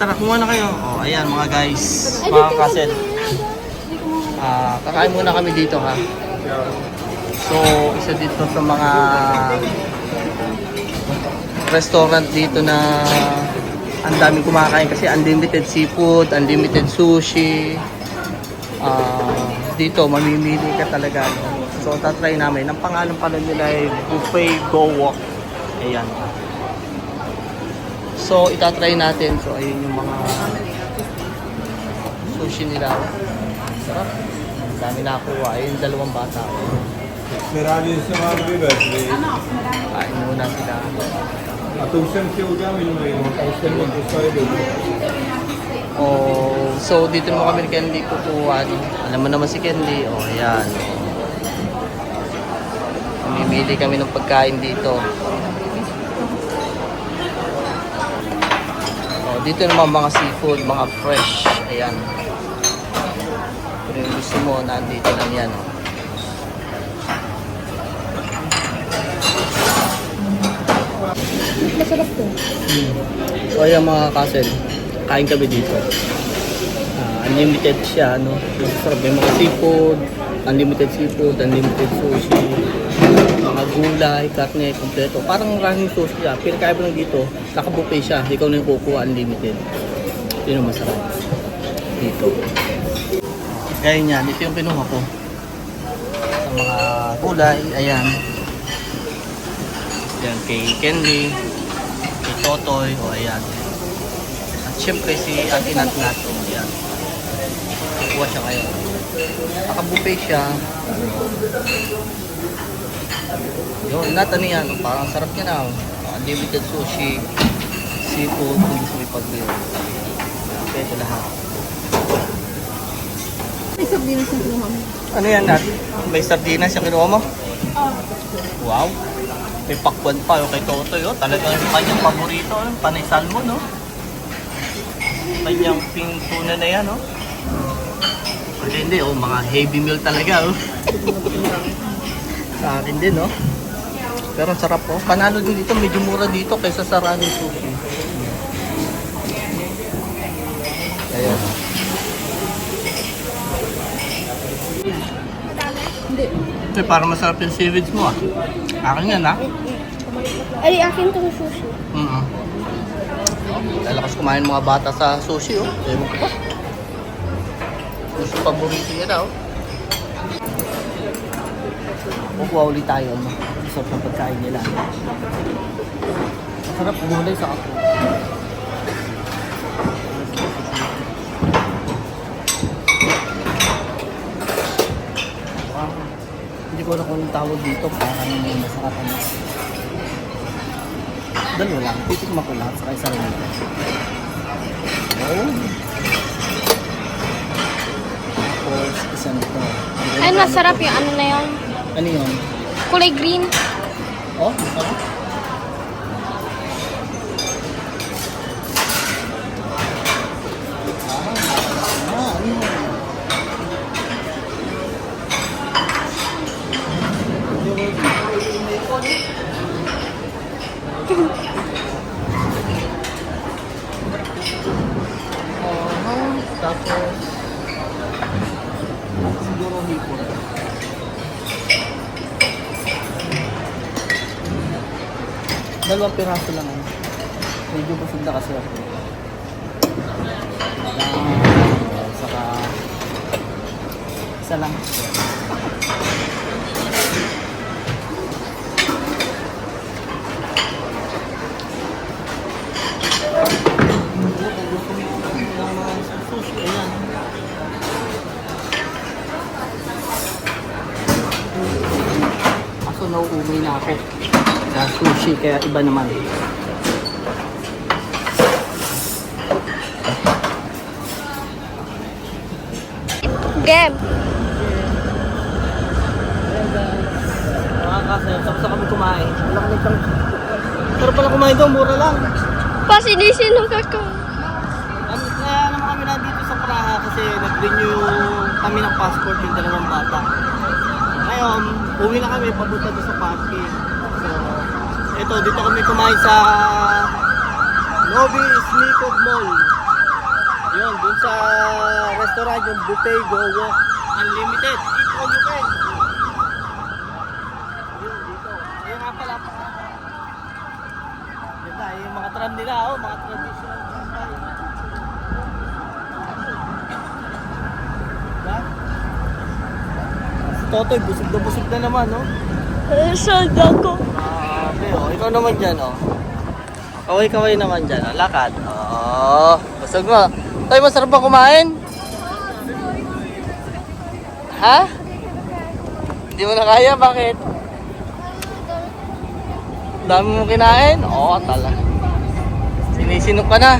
tara, kumuha na kayo. Oh, ayan mga guys, mga kasel. Kakain muna kami dito ha. So, isa dito sa mga restaurant dito na ang daming kumakain kasi unlimited seafood, unlimited sushi. Dito mamimili ka talaga. No? So, tatry namin. Ang pangalan pala nila ay Buffet Go Walk. Ayan. So, itatry natin. So, ayun yung mga sushi nila. Sarap. Ang dami nakuha. Ayun, dalawang bata. Merali sa mga bibig. Kain muna sila. Atungsan siya uga, minumay mo. Atungsan mo gusto ay Oh, so dito mo kami ni Kenley kukuha. Alam mo naman si Kenley. Oh, ayan. Mamimili kami ng pagkain dito. Oh, dito naman mga seafood, mga fresh. Ayan. Kung yung gusto mo, nandito lang yan. Oh. Masarap to. So ayan mga kasel, kain kami dito. Unlimited siya, no? Sarap yung mga seafood, unlimited seafood, unlimited sushi, mga gulay, karne, kompleto. Parang running sushi siya. Pero kaya lang dito, nakabuffet siya. Ikaw na yung kukuha unlimited. Yun ang masarap dito. Gaya niyan, ito yung pinuha ko. Sa mga gulay, ayan. Yan kay Kenley, kay Totoy, o ayan. At syempre si Auntie Nat Nat, o ayan. Kukuha siya ngayon. Naka-buffet siya. Yun, Nat, ano yan? Parang sarap niya na. Unlimited sushi, seafood, kung gusto may pag-bill. Okay, ito lahat. May sardinas yung kinuha mo. Ano yan, Nat? May sardinas yung kinuha mo? Wow! May pakwan pa yung kay Totoy, oh. Talagang kanyang paborito, oh. Panay salmon, no? Kanyang pink tuna na yan, oh. Kasi hindi, oh, mga heavy meal talaga, oh. Sa akin din, oh. Pero ang sarap, oh. Panalo din dito, medyo mura dito kaysa sa running sushi. Ayan. Hindi. Eh, parang masarap yung seaweeds mo, ah. Akin yan, ah. Ay, akin to sushi. Lalakas kumain mga bata sa sushi, oh. Ewan ko pa. Gusto paborito niya daw. Kukuha ulit tayo, ano. Sarap ng pagkain nila. Masarap, gulay sa ako. Hindi ko na kung tawag dito para may masarap ano. Dalawa lang, titikman ko lahat sa isa rin ito. Oh. Tapos isa nito. Ay, masarap yung ano na yun. Ano yun? Kulay green. Oh, masarap. Ano yun? Tapos siguro hipon. Dalawang piraso lang ano. Medyo busog na kasi ako. Saka isa lang. Sushi, ayan. Kaso nauumay na ako sa sushi, kaya iba naman. Game. Mga kasi, tapos na kami kumain. Walang nagtang... Sarap pala kumain doon, mura lang. Pasinisin ng kaka. Kaya naman kami nandito sa Praha kasi nag-renew kami ng passport yung dalawang bata. Ngayon, uwi na kami papunta doon sa parking. So, ito, dito kami kumain sa Novi Snikov Mall. Yun, dun sa restaurant yung buffet go walk unlimited. Eat all you can. Yun, dito. Ayun nga pala. Ganda, yung mga tram nila, oh, mga traditional tram. Diba? Si Totoy, busog na naman, no? Saan ako? Grabe, oh. Ikaw naman dyan, oh. Kaway-kaway naman dyan, oh. Lakad. Oh, busog mo. Toy, masarap ba kumain? Ha? Hindi mo na kaya? Bakit? Dami mo kinain? Oo, talaga. Sinisinok ka na.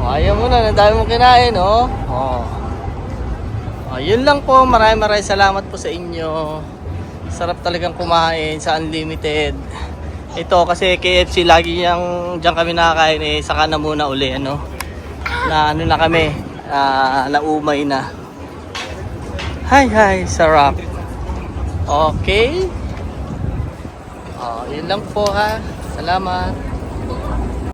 O, ayaw mo na. Dami mo kinain, oh. Oh. O, yun lang po. Maraming salamat po sa inyo. Sarap talagang kumain sa unlimited. Ito kasi KFC lagi yang diyan kami nakakain eh. Saka na muna uli, ano. Na ano na kami. Naumay na. Hi, sarap. Okay. Yun lang po ha. Salamat.